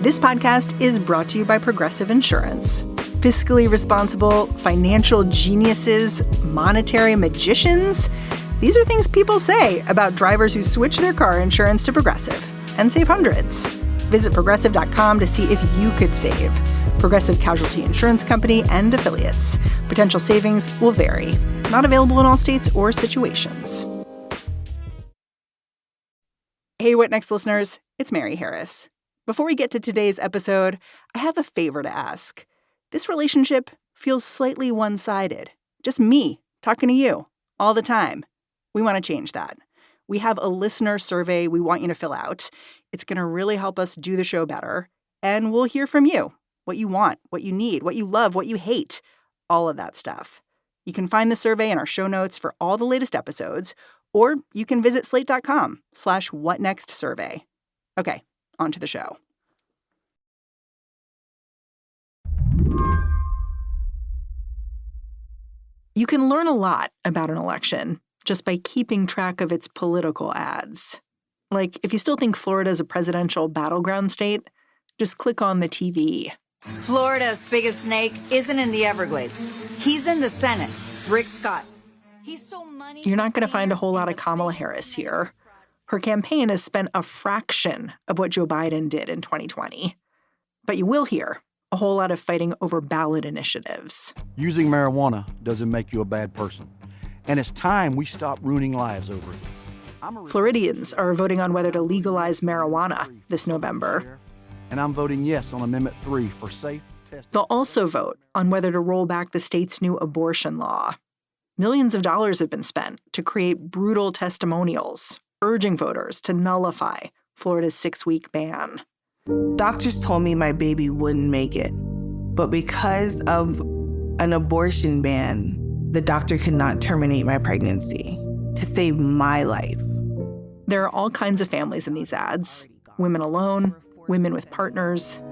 This podcast is brought to you by Progressive Insurance. Fiscally responsible, financial geniuses, monetary magicians. These are things people say about drivers who switch their car insurance to Progressive and save hundreds. Visit Progressive.com to see if you could save. Progressive Casualty Insurance Company and Affiliates. Potential savings will vary. Not available in all states or situations. Hey, What Next listeners? It's Mary Harris. Before we get to today's episode, I have a favor to ask. This relationship feels slightly one-sided. Just me talking to you all the time. We want to change that. We have a listener survey we want you to fill out. It's going to really help us do the show better. And we'll hear from you. What you want, what you need, what you love, what you hate. All of that stuff. You can find the survey in our show notes for all the latest episodes. Or you can visit slate.com/whatnextsurvey. Okay, on to the show. You can learn a lot about an election just by keeping track of its political ads. Like, if you still think Florida is a presidential battleground state, just click on the TV. Florida's biggest snake isn't in the Everglades. He's in the Senate. Rick Scott. He stole money. You're not going to find a whole lot of Kamala Harris here. Her campaign has spent a fraction of what Joe Biden did in 2020. But you will hear a whole lot of fighting over ballot initiatives. Using marijuana doesn't make you a bad person. And it's time we stop ruining lives over it. Floridians are voting on whether to legalize marijuana this November. And I'm voting yes on Amendment 3 for safe testing. They'll also vote on whether to roll back the state's new abortion law. Millions of dollars have been spent to create brutal testimonials, urging voters to nullify Florida's 6-week ban. Doctors told me my baby wouldn't make it, but because of an abortion ban, the doctor could not terminate my pregnancy to save my life. There are all kinds of families in these ads. Women alone, women with partners.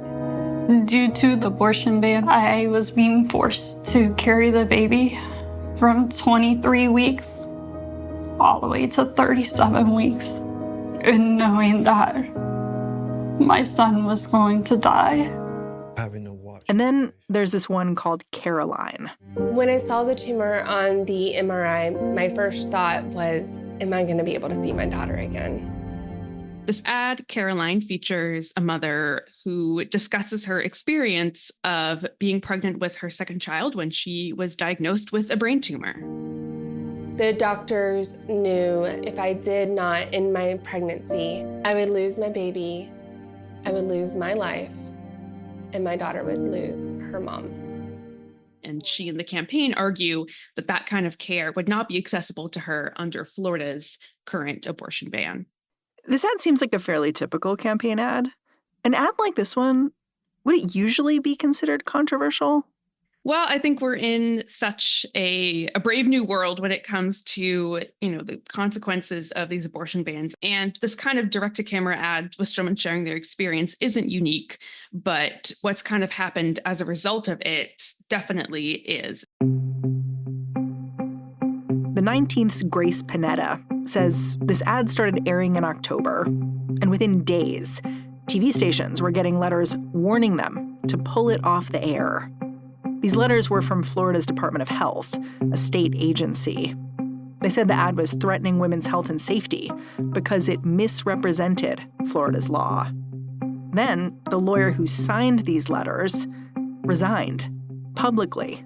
Due to the abortion ban, I was being forced to carry the baby from 23 weeks all the way to 37 weeks, and knowing that my son was going to die. And then there's this one called Caroline. When I saw the tumor on the MRI, my first thought was, am I going to be able to see my daughter again? This ad, Caroline, features a mother who discusses her experience of being pregnant with her second child when she was diagnosed with a brain tumor. The doctors knew if I did not end my pregnancy, I would lose my baby, I would lose my life, and my daughter would lose her mom. And she and the campaign argue that that kind of care would not be accessible to her under Florida's current abortion ban. This ad seems like a fairly typical campaign ad. An ad like this one, would it usually be considered controversial? Well, I think we're in such a brave new world when it comes to, the consequences of these abortion bans. And this kind of direct-to-camera ad with someone sharing their experience isn't unique, but what's kind of happened as a result of it definitely is. The 19th's Grace Panetta says this ad started airing in October, and within days, TV stations were getting letters warning them to pull it off the air. These letters were from Florida's Department of Health, a state agency. They said the ad was threatening women's health and safety because it misrepresented Florida's law. Then the lawyer who signed these letters resigned publicly.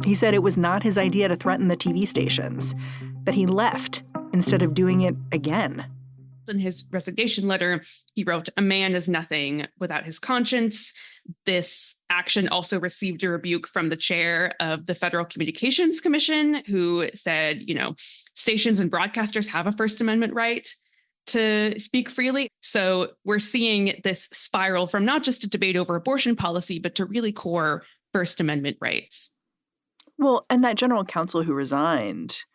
He said it was not his idea to threaten the TV stations, that he left instead of doing it again. In his resignation letter, he wrote, "A man is nothing without his conscience." This action also received a rebuke from the chair of the Federal Communications Commission, who said, stations and broadcasters have a First Amendment right to speak freely. So we're seeing this spiral from not just a debate over abortion policy, but to really core First Amendment rights. Well, and that general counsel who resigned,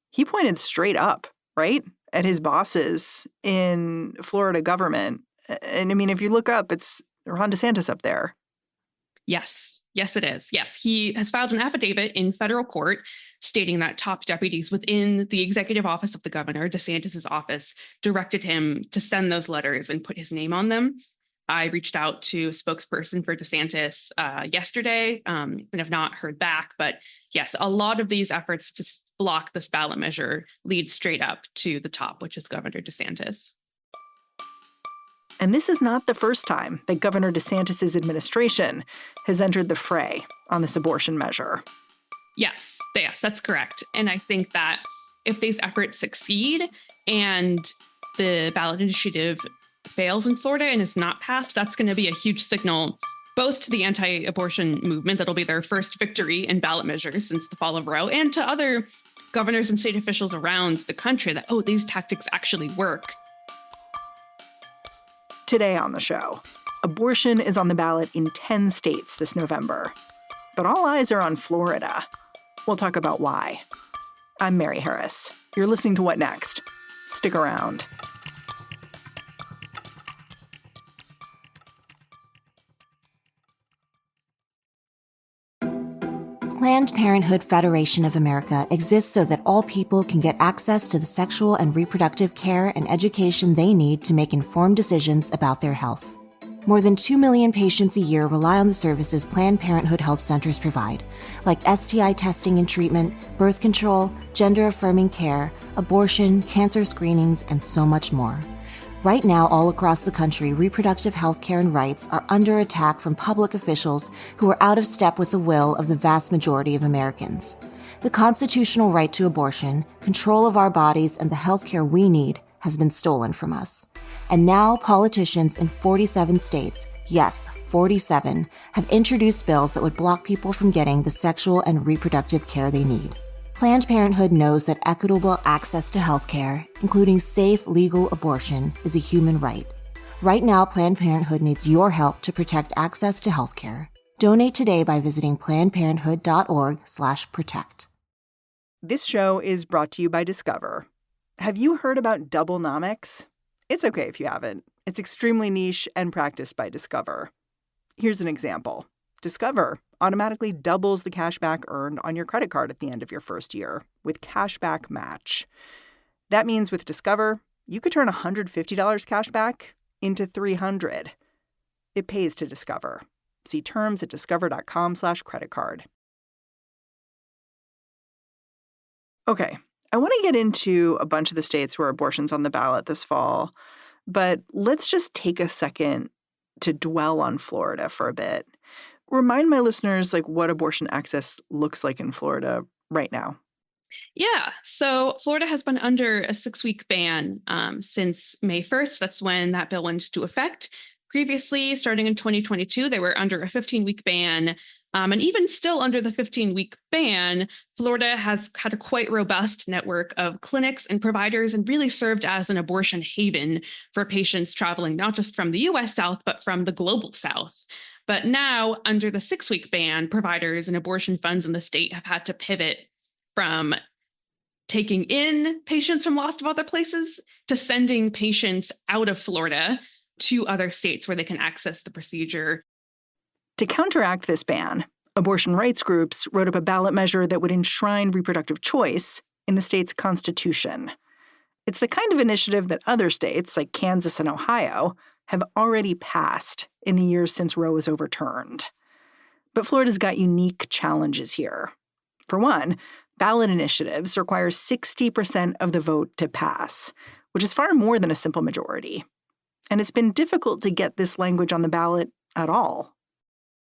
he pointed straight up, right, at his bosses in Florida government. And I mean, if you look up, it's Ron DeSantis up there. Yes, it is. Yes, he has filed an affidavit in federal court stating that top deputies within the executive office of the governor, DeSantis's office, directed him to send those letters and put his name on them. I reached out to a spokesperson for DeSantis yesterday and have not heard back. But yes, a lot of these efforts to block this ballot measure lead straight up to the top, which is Governor DeSantis. And this is not the first time that Governor DeSantis' administration has entered the fray on this abortion measure. Yes, that's correct. And I think that if these efforts succeed and the ballot initiative fails in Florida and is not passed, that's going to be a huge signal both to the anti-abortion movement, that'll be their first victory in ballot measures since the fall of Roe, and to other governors and state officials around the country that, oh, these tactics actually work. Today on the show, abortion is on the ballot in 10 states this November. But all eyes are on Florida. We'll talk about why. I'm Mary Harris. You're listening to What Next? Stick around. Planned Parenthood Federation of America exists so that all people can get access to the sexual and reproductive care and education they need to make informed decisions about their health. More than 2 million patients a year rely on the services Planned Parenthood health centers provide, like STI testing and treatment, birth control, gender-affirming care, abortion, cancer screenings, and so much more. Right now, all across the country, reproductive health care and rights are under attack from public officials who are out of step with the will of the vast majority of Americans. The constitutional right to abortion, control of our bodies, and the health care we need has been stolen from us. And now politicians in 47 states, yes, 47, have introduced bills that would block people from getting the sexual and reproductive care they need. Planned Parenthood knows that equitable access to health care, including safe, legal abortion, is a human right. Right now, Planned Parenthood needs your help to protect access to health care. Donate today by visiting PlannedParenthood.org/protect. This show is brought to you by Discover. Have you heard about Doublenomics? It's okay if you haven't. It's extremely niche and practiced by Discover. Here's an example. Discover automatically doubles the cash back earned on your credit card at the end of your first year with Cashback Match. That means with Discover, you could turn $150 cash back into $300. It pays to Discover. See terms at discover.com/creditcard. Okay, I want to get into a bunch of the states where abortion's on the ballot this fall, but let's just take a second to dwell on Florida for a bit. Remind my listeners what abortion access looks like in Florida right now. Yeah. So Florida has been under a 6-week ban since May 1st. That's when that bill went into effect. Previously, starting in 2022, they were under a 15-week ban. And even still under the 15-week ban, Florida has had a quite robust network of clinics and providers and really served as an abortion haven for patients traveling not just from the U.S. South, but from the global South. But now, under the 6-week ban, providers and abortion funds in the state have had to pivot from taking in patients from lots of other places to sending patients out of Florida to other states where they can access the procedure. To counteract this ban, abortion rights groups wrote up a ballot measure that would enshrine reproductive choice in the state's constitution. It's the kind of initiative that other states, like Kansas and Ohio, have already passed in the years since Roe was overturned. But Florida's got unique challenges here. For one, ballot initiatives require 60% of the vote to pass, which is far more than a simple majority. And it's been difficult to get this language on the ballot at all.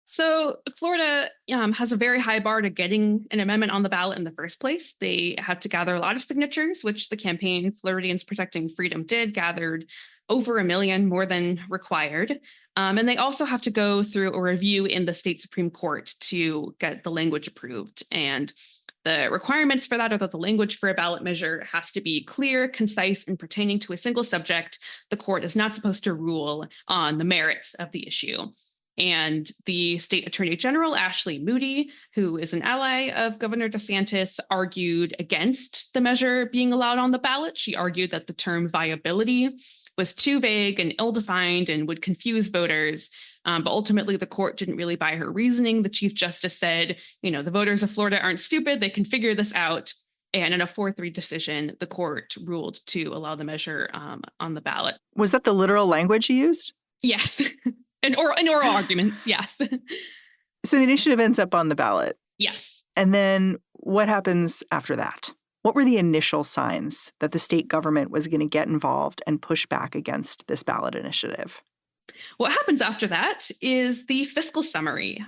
So Florida has a very high bar to getting an amendment on the ballot in the first place. They had to gather a lot of signatures, which the campaign Floridians Protecting Freedom did, gathered over 1 million, more than required. And they also have to go through a review in the state Supreme Court to get the language approved. And the requirements for that are that the language for a ballot measure has to be clear, concise, and pertaining to a single subject. The court is not supposed to rule on the merits of the issue. And the state attorney general, Ashley Moody, who is an ally of Governor DeSantis, argued against the measure being allowed on the ballot. She argued that the term viability was too vague and ill-defined and would confuse voters. But ultimately, the court didn't really buy her reasoning. The Chief Justice said, the voters of Florida aren't stupid. They can figure this out. And in a 4-3 decision, the court ruled to allow the measure on the ballot. Was that the literal language you used? Yes. And oral arguments. Yes. So the initiative ends up on the ballot. Yes. And then what happens after that? What were the initial signs that the state government was going to get involved and push back against this ballot initiative? What happens after that is the fiscal summary.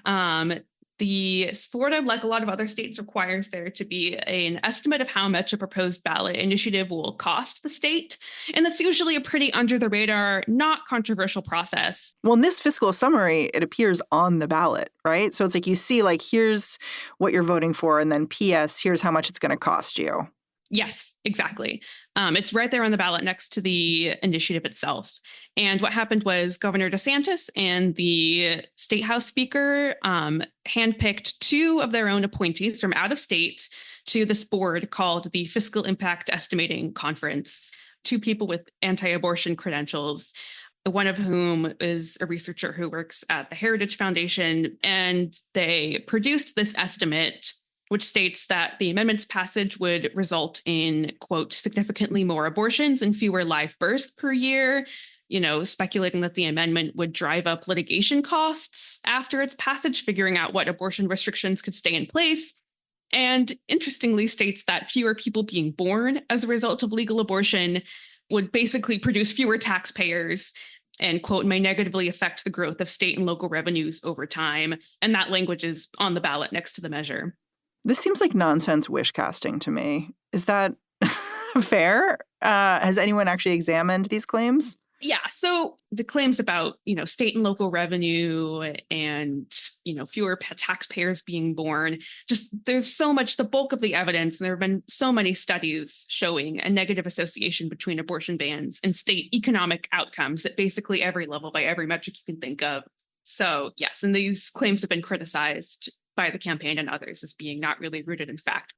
The Florida, like a lot of other states, requires there to be an estimate of how much a proposed ballot initiative will cost the state. And that's usually a pretty under the radar, not controversial process. Well, in this fiscal summary, it appears on the ballot, right? So it's like you see, like, here's what you're voting for, and then P.S., here's how much it's going to cost you. Yes, exactly. It's right there on the ballot next to the initiative itself. And what happened was Governor DeSantis and the State House Speaker handpicked two of their own appointees from out of state to this board called the Fiscal Impact Estimating Conference, two people with anti-abortion credentials, one of whom is a researcher who works at the Heritage Foundation. And they produced this estimate which states that the amendment's passage would result in, quote, significantly more abortions and fewer live births per year, speculating that the amendment would drive up litigation costs after its passage, figuring out what abortion restrictions could stay in place. And interestingly states that fewer people being born as a result of legal abortion would basically produce fewer taxpayers and, quote, may negatively affect the growth of state and local revenues over time. And that language is on the ballot next to the measure. This seems like nonsense wish casting to me. Is that fair? Has anyone actually examined these claims? Yeah. So the claims about, state and local revenue and, fewer taxpayers being born, just there's so much, the bulk of the evidence, and there have been so many studies showing a negative association between abortion bans and state economic outcomes at basically every level by every metric you can think of. So, yes, and these claims have been criticized by the campaign and others as being not really rooted in fact.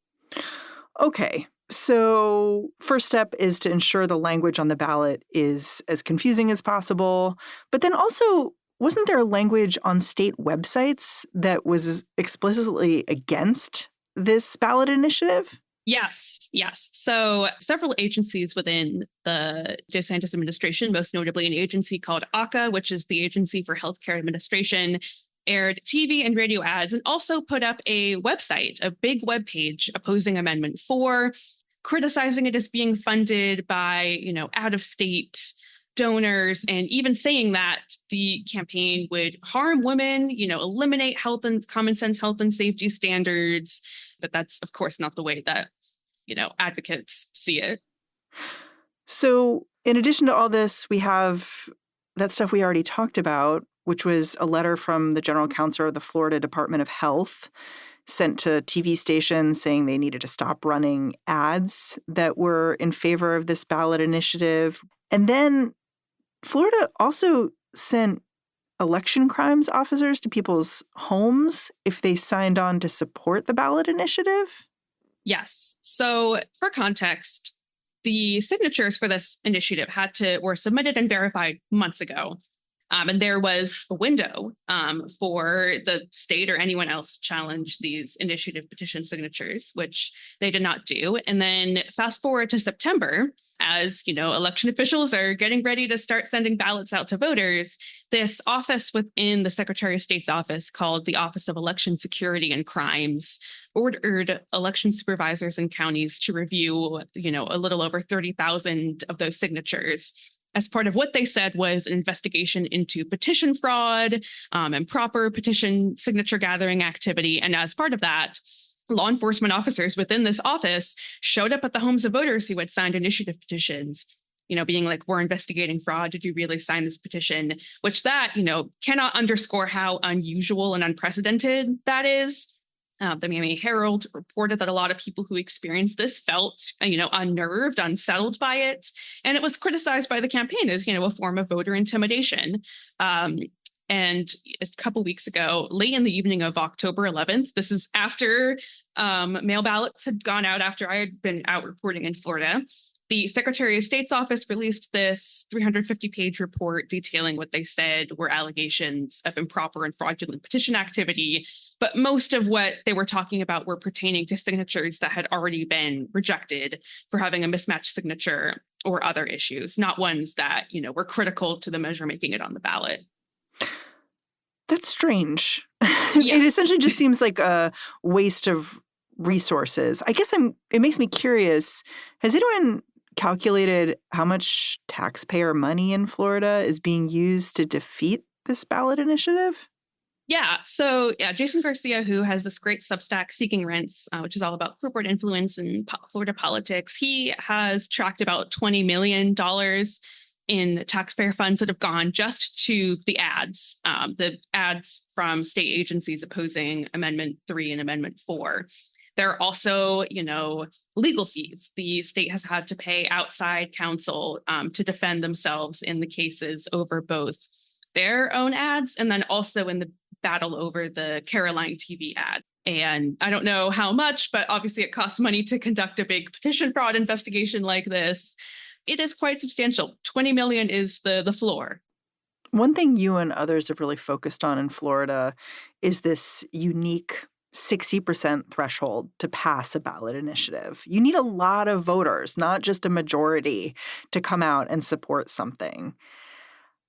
Okay, so first step is to ensure the language on the ballot is as confusing as possible. But then also, wasn't there language on state websites that was explicitly against this ballot initiative? Yes. So several agencies within the DeSantis administration, most notably an agency called ACA, which is the Agency for Healthcare Administration, aired TV and radio ads and also put up a website, a big webpage opposing Amendment 4, criticizing it as being funded by, out-of-state donors, and even saying that the campaign would harm women, eliminate health and common sense health and safety standards. But that's, of course, not the way that, advocates see it. So in addition to all this, we have that stuff we already talked about, which was a letter from the general counsel of the Florida Department of Health sent to TV stations saying they needed to stop running ads that were in favor of this ballot initiative. And then Florida also sent election crimes officers to people's homes if they signed on to support the ballot initiative. Yes. So for context, the signatures for this initiative were submitted and verified months ago. And there was a window for the state or anyone else to challenge these initiative petition signatures, which they did not do. And then fast forward to September, as election officials are getting ready to start sending ballots out to voters, this office within the Secretary of State's office called the Office of Election Security and Crimes ordered election supervisors in counties to review, a little over 30,000 of those signatures as part of what they said was an investigation into petition fraud, improper petition signature gathering activity. And as part of that, law enforcement officers within this office showed up at the homes of voters who had signed initiative petitions, being like, we're investigating fraud. Did you really sign this petition? Which that, cannot underscore how unusual and unprecedented that is. The Miami Herald reported that a lot of people who experienced this felt, unnerved, unsettled by it. And it was criticized by the campaign as, a form of voter intimidation. And a couple weeks ago, late in the evening of October 11th, this is after mail ballots had gone out, after I had been out reporting in Florida, The Secretary of State's office released this 350-page report detailing what they said were allegations of improper and fraudulent petition activity. But most of what they were talking about were pertaining to signatures that had already been rejected for having a mismatched signature or other issues, not ones that, were critical to the measure making it on the ballot. That's strange. Yes. It essentially just seems like a waste of resources. I guess it makes me curious. Has anyone calculated how much taxpayer money in Florida is being used to defeat this ballot initiative? Yeah. So, Jason Garcia, who has this great Substack, Seeking Rents, which is all about corporate influence in Florida politics, he has tracked about $20 million in taxpayer funds that have gone just to the ads from state agencies opposing Amendment 3 and Amendment 4. There are also, legal fees. The state has had to pay outside counsel to defend themselves in the cases over both their own ads and then also in the battle over the Caroline TV ad. And I don't know how much, but obviously it costs money to conduct a big petition fraud investigation like this. It is quite substantial. $20 million is the floor. One thing you and others have really focused on in Florida is this unique 60% threshold to pass a ballot initiative. You need a lot of voters, not just a majority, to come out and support something.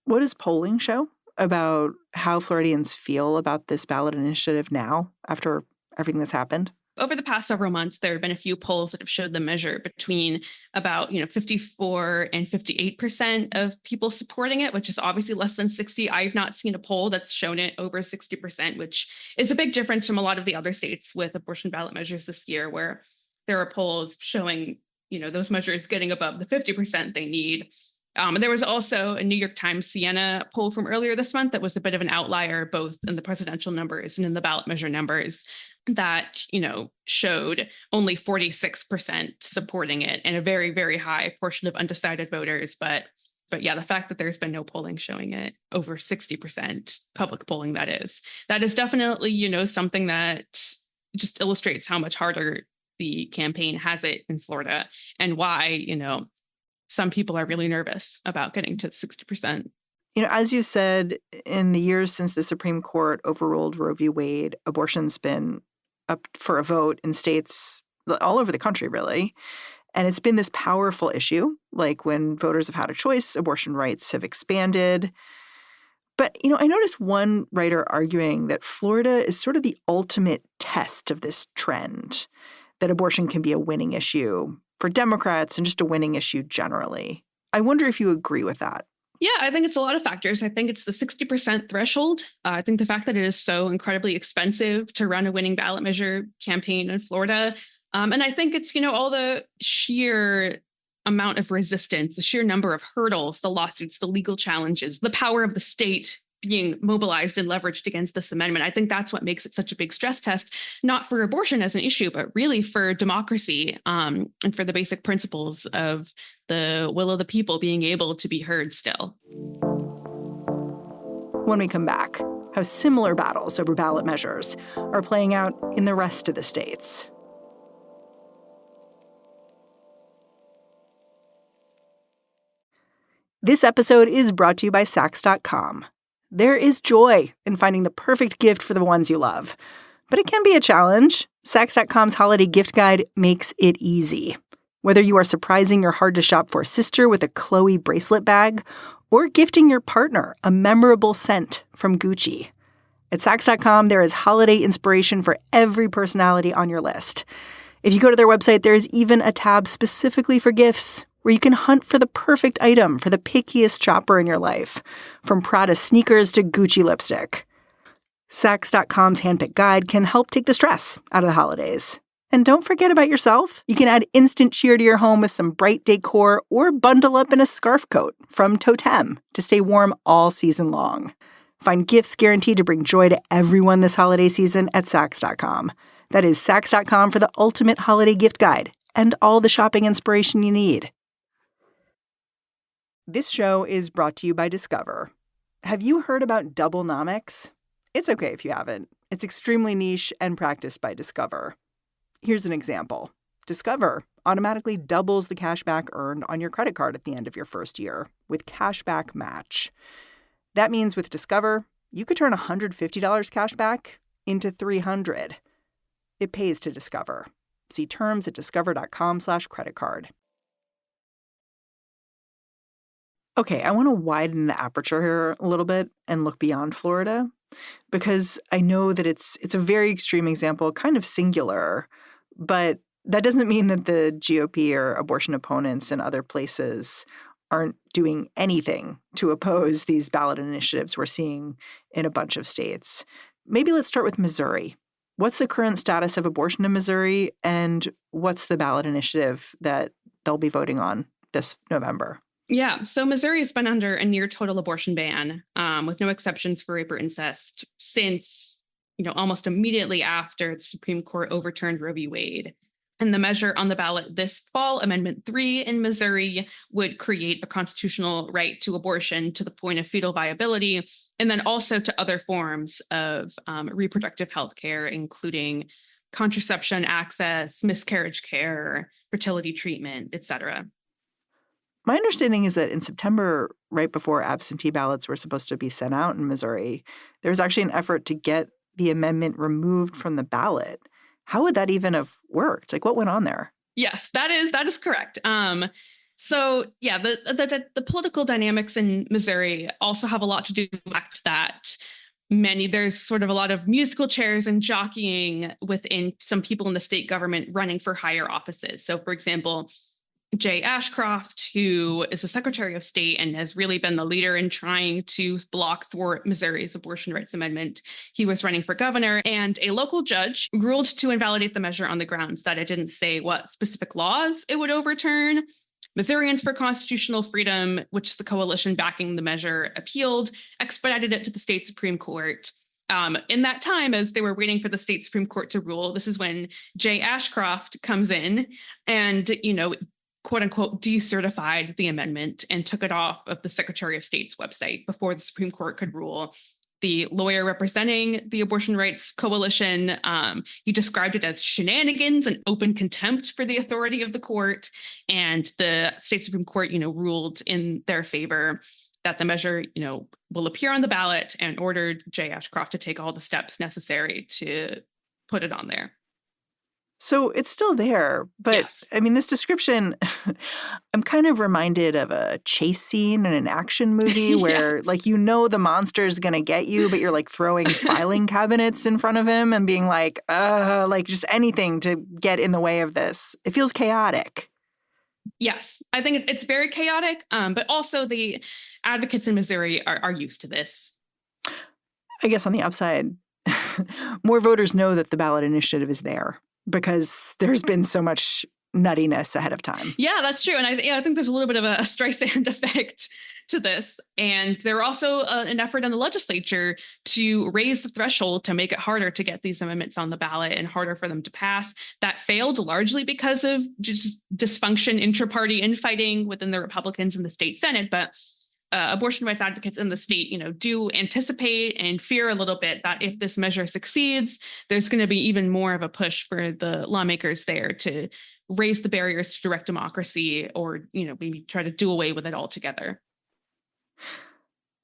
What does polling show about how Floridians feel about this ballot initiative now after everything that's happened? Over the past several months, there have been a few polls that have showed the measure between about 54 and 58% of people supporting it, which is obviously less than 60. I've not seen a poll that's shown it over 60%, which is a big difference from a lot of the other states with abortion ballot measures this year, where there are polls showing those measures getting above the 50% they need. And there was also a New York Times Siena poll from earlier this month that was a bit of an outlier, both in the presidential numbers and in the ballot measure numbers, that, showed only 46% supporting it and a very, very high portion of undecided voters. But yeah, the fact that there's been no polling showing it over 60%, public polling that is definitely, something that just illustrates how much harder the campaign has it in Florida and why, some people are really nervous about getting to 60%. As you said, in the years since the Supreme Court overruled Roe v. Wade, abortion's been up for a vote in states all over the country, really. And it's been this powerful issue. Like when voters have had a choice, abortion rights have expanded. But, I noticed one writer arguing that Florida is sort of the ultimate test of this trend, that abortion can be a winning issue for Democrats and just a winning issue generally. I wonder if you agree with that. Yeah, I think it's a lot of factors. I think it's the 60% threshold. I think the fact that it is so incredibly expensive to run a winning ballot measure campaign in Florida. And I think it's, all the sheer amount of resistance, the sheer number of hurdles, the lawsuits, the legal challenges, the power of the state being mobilized and leveraged against this amendment. I think that's what makes it such a big stress test, not for abortion as an issue, but really for democracy and for the basic principles of the will of the people being able to be heard still. When we come back, how similar battles over ballot measures are playing out in the rest of the states. This episode is brought to you by Saks.com. There is joy in finding the perfect gift for the ones you love. But it can be a challenge. Saks.com's holiday gift guide makes it easy. Whether you are surprising your hard-to-shop-for sister with a Chloe bracelet bag or gifting your partner a memorable scent from Gucci. At Saks.com, there is holiday inspiration for every personality on your list. If you go to their website, there is even a tab specifically for gifts, where you can hunt for the perfect item for the pickiest shopper in your life, from Prada sneakers to Gucci lipstick. Saks.com's handpicked guide can help take the stress out of the holidays. And don't forget about yourself. You can add instant cheer to your home with some bright decor or bundle up in a scarf coat from Totem to stay warm all season long. Find gifts guaranteed to bring joy to everyone this holiday season at Saks.com. That is Saks.com for the ultimate holiday gift guide and all the shopping inspiration you need. This show is brought to you by Discover. Have you heard about Doublenomics? It's okay if you haven't. It's extremely niche and practiced by Discover. Here's an example. Discover, automatically doubles the cash back earned on your credit card at the end of your first year with Cashback Match. That means with Discover, you could turn $150 cash back into $300. It pays to Discover. See terms at discover.com/creditcard. Okay, I want to widen the aperture here a little bit and look beyond Florida, because I know that it's a very extreme example, kind of singular, but that doesn't mean that the GOP or abortion opponents in other places aren't doing anything to oppose these ballot initiatives we're seeing in a bunch of states. Maybe let's start with Missouri. What's the current status of abortion in Missouri, and what's the ballot initiative that they'll be voting on this November? Yeah, so Missouri has been under a near total abortion ban with no exceptions for rape or incest since, almost immediately after the Supreme Court overturned Roe v. Wade. And the measure on the ballot this fall, Amendment 3 in Missouri, would create a constitutional right to abortion to the point of fetal viability, and then also to other forms of reproductive health care, including contraception access, miscarriage care, fertility treatment, et cetera. My understanding is that in September, right before absentee ballots were supposed to be sent out in Missouri, there was actually an effort to get the amendment removed from the ballot. How would that even have worked? Like, what went on there? Yes, that is correct. So yeah, the political dynamics in Missouri also have a lot to do with the fact that there's sort of a lot of musical chairs and jockeying within some people in the state government running for higher offices. So, for example, Jay Ashcroft, who is the Secretary of State and has really been the leader in trying to thwart Missouri's abortion rights amendment. He was running for governor, and a local judge ruled to invalidate the measure on the grounds that it didn't say what specific laws it would overturn. Missourians for Constitutional Freedom, which is the coalition backing the measure, appealed, expedited it to the state Supreme Court. In that time, as they were waiting for the state Supreme Court to rule, this is when Jay Ashcroft comes in and, quote unquote, decertified the amendment and took it off of the Secretary of State's website before the Supreme Court could rule. The lawyer representing the abortion rights coalition, he described it as shenanigans and open contempt for the authority of the court. And the state Supreme Court, ruled in their favor that the measure, will appear on the ballot, and ordered Jay Ashcroft to take all the steps necessary to put it on there. So it's still there, but yes. I mean, this description, I'm kind of reminded of a chase scene in an action movie where yes. The monster's going to get you, but you're throwing filing cabinets in front of him and being just anything to get in the way of this. It feels chaotic. Yes, I think it's very chaotic, but also the advocates in Missouri are used to this. I guess on the upside, more voters know that the ballot initiative is there, because there's been so much nuttiness ahead of time. Yeah, that's true. And I think there's a little bit of a Streisand effect to this. And there are also an effort in the legislature to raise the threshold to make it harder to get these amendments on the ballot and harder for them to pass. That failed largely because of just dysfunction, intra-party infighting within the Republicans in the state Senate. But abortion rights advocates in the state, do anticipate and fear a little bit that if this measure succeeds, there's going to be even more of a push for the lawmakers there to raise the barriers to direct democracy, or, maybe try to do away with it altogether.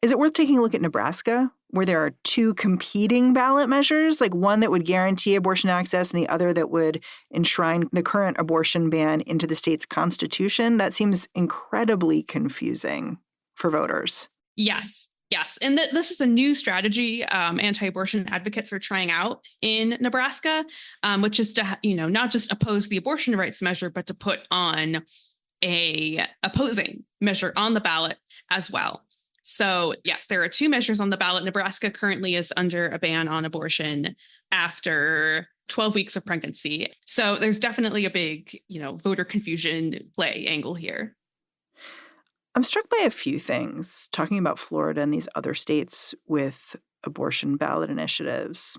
Is it worth taking a look at Nebraska, where there are two competing ballot measures, like one that would guarantee abortion access and the other that would enshrine the current abortion ban into the state's constitution? That seems incredibly confusing for voters. Yes. And this is a new strategy anti-abortion advocates are trying out in Nebraska, which is to, not just oppose the abortion rights measure, but to put on a opposing measure on the ballot as well. So, yes, there are two measures on the ballot. Nebraska currently is under a ban on abortion after 12 weeks of pregnancy. So there's definitely a big, voter confusion play angle here. I'm struck by a few things talking about Florida and these other states with abortion ballot initiatives.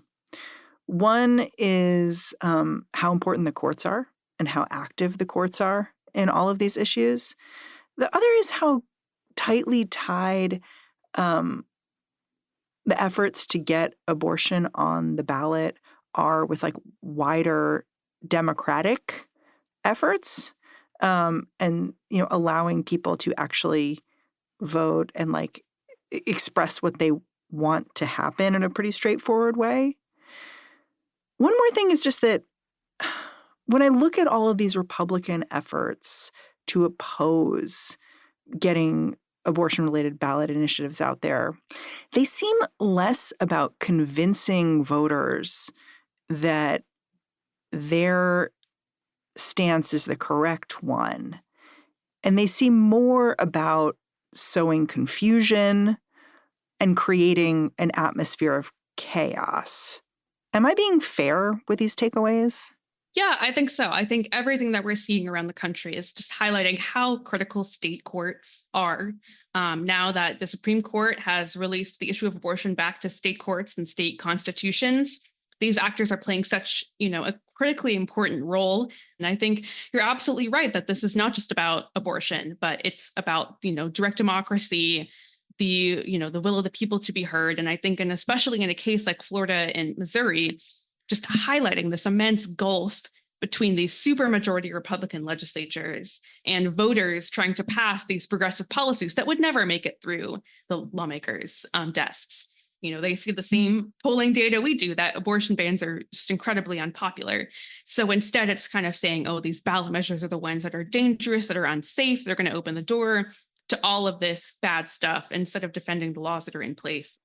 One is how important the courts are and how active the courts are in all of these issues. The other is how tightly tied the efforts to get abortion on the ballot are with wider democratic efforts, and allowing people to actually vote and express what they want to happen in a pretty straightforward way. One more thing is just that when I look at all of these Republican efforts to oppose getting abortion-related ballot initiatives out there, they seem less about convincing voters that their stance is the correct one. And they seem more about sowing confusion and creating an atmosphere of chaos. Am I being fair with these takeaways? Yeah, I think so. I think everything that we're seeing around the country is just highlighting how critical state courts are. Now that the Supreme Court has released the issue of abortion back to state courts and state constitutions, these actors are playing such, a critically important role. And I think you're absolutely right that this is not just about abortion, but it's about, direct democracy, the will of the people to be heard. And I think, and especially in a case like Florida and Missouri, just highlighting this immense gulf between these supermajority Republican legislatures and voters trying to pass these progressive policies that would never make it through the lawmakers' desks. They see the same polling data we do, that abortion bans are just incredibly unpopular. So instead, it's kind of saying, oh, these ballot measures are the ones that are dangerous, that are unsafe. They're going to open the door to all of this bad stuff instead of defending the laws that are in place.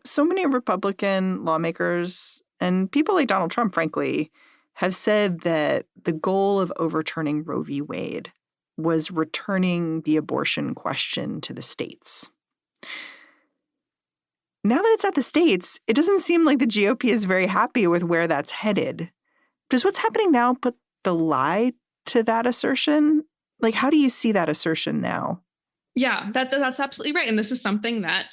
So many Republican lawmakers and people like Donald Trump, frankly, have said that the goal of overturning Roe v. Wade was returning the abortion question to the states. Now that it's at the states, it doesn't seem like the GOP is very happy with where that's headed. Does what's happening now put the lie to that assertion? How do you see that assertion now? Yeah, that's absolutely right. And this is something that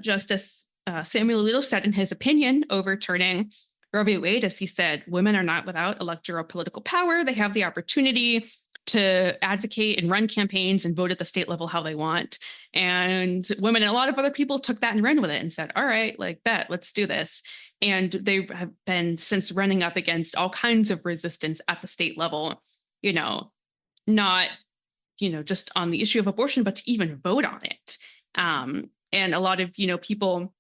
Justice Samuel Alito said in his opinion overturning Roe v. Wade, as he said, women are not without electoral political power. They have the opportunity to advocate and run campaigns and vote at the state level how they want. And women and a lot of other people took that and ran with it and said, all right, bet, let's do this. And they have been since running up against all kinds of resistance at the state level, not, just on the issue of abortion, but to even vote on it. And a lot of, people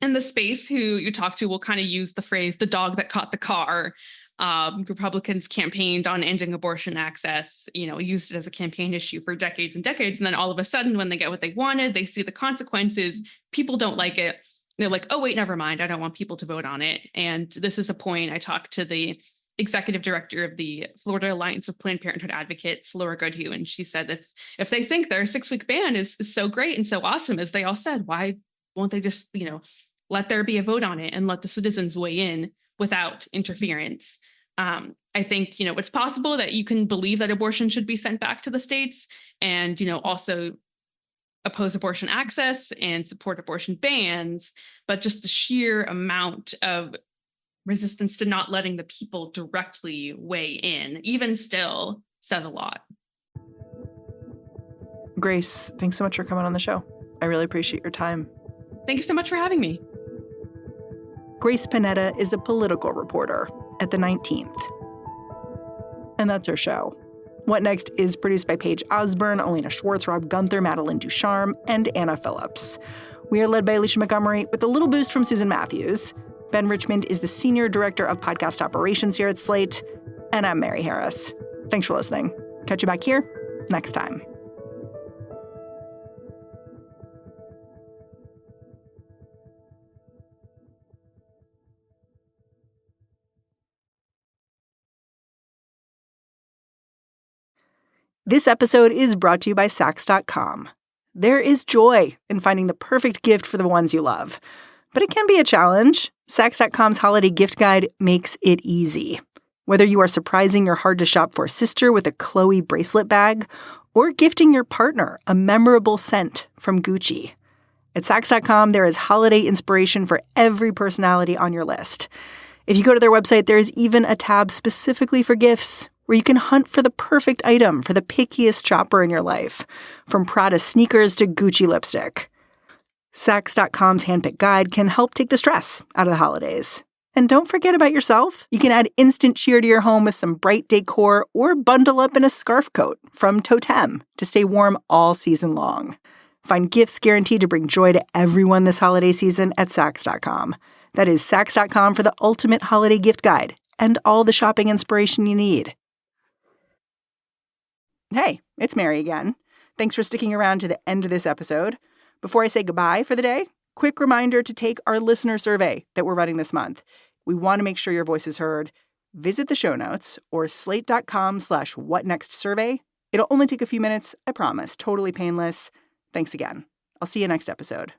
in the space who you talk to will kind of use the phrase, the dog that caught the car. Republicans campaigned on ending abortion access, used it as a campaign issue for decades and decades. And then all of a sudden, when they get what they wanted, they see the consequences. People don't like it. They're like, oh, wait, never mind. I don't want people to vote on it. And this is a point I talked to the executive director of the Florida Alliance of Planned Parenthood Advocates, Laura Goodhue. And she said, if they think their 6-week ban is so great and so awesome, as they all said, why won't they just, let there be a vote on it and let the citizens weigh in without interference? I think, it's possible that you can believe that abortion should be sent back to the states and, also oppose abortion access and support abortion bans, but just the sheer amount of resistance to not letting the people directly weigh in, even still, says a lot. Grace, thanks so much for coming on the show. I really appreciate your time. Thank you so much for having me. Grace Panetta is a political reporter at the 19th. And that's our show. What Next is produced by Paige Osburn, Elena Schwartz, Rob Gunther, Madeline Ducharme, and Anna Phillips. We are led by Alicia Montgomery with a little boost from Susan Matthews. Ben Richmond is the Senior Director of Podcast Operations here at Slate. And I'm Mary Harris. Thanks for listening. Catch you back here next time. This episode is brought to you by Saks.com. There is joy in finding the perfect gift for the ones you love. But it can be a challenge. Saks.com's holiday gift guide makes it easy. Whether you are surprising your hard-to-shop-for sister with a Chloe bracelet bag or gifting your partner a memorable scent from Gucci. At Saks.com, there is holiday inspiration for every personality on your list. If you go to their website, there is even a tab specifically for gifts, where you can hunt for the perfect item for the pickiest shopper in your life, from Prada sneakers to Gucci lipstick. Saks.com's handpicked guide can help take the stress out of the holidays. And don't forget about yourself. You can add instant cheer to your home with some bright decor or bundle up in a scarf coat from Totem to stay warm all season long. Find gifts guaranteed to bring joy to everyone this holiday season at Saks.com. That is Saks.com for the ultimate holiday gift guide and all the shopping inspiration you need. Hey, it's Mary again. Thanks for sticking around to the end of this episode. Before I say goodbye for the day, quick reminder to take our listener survey that we're running this month. We want to make sure your voice is heard. Visit the show notes or slate.com/whatnextsurvey. It'll only take a few minutes, I promise. Totally painless. Thanks again. I'll see you next episode.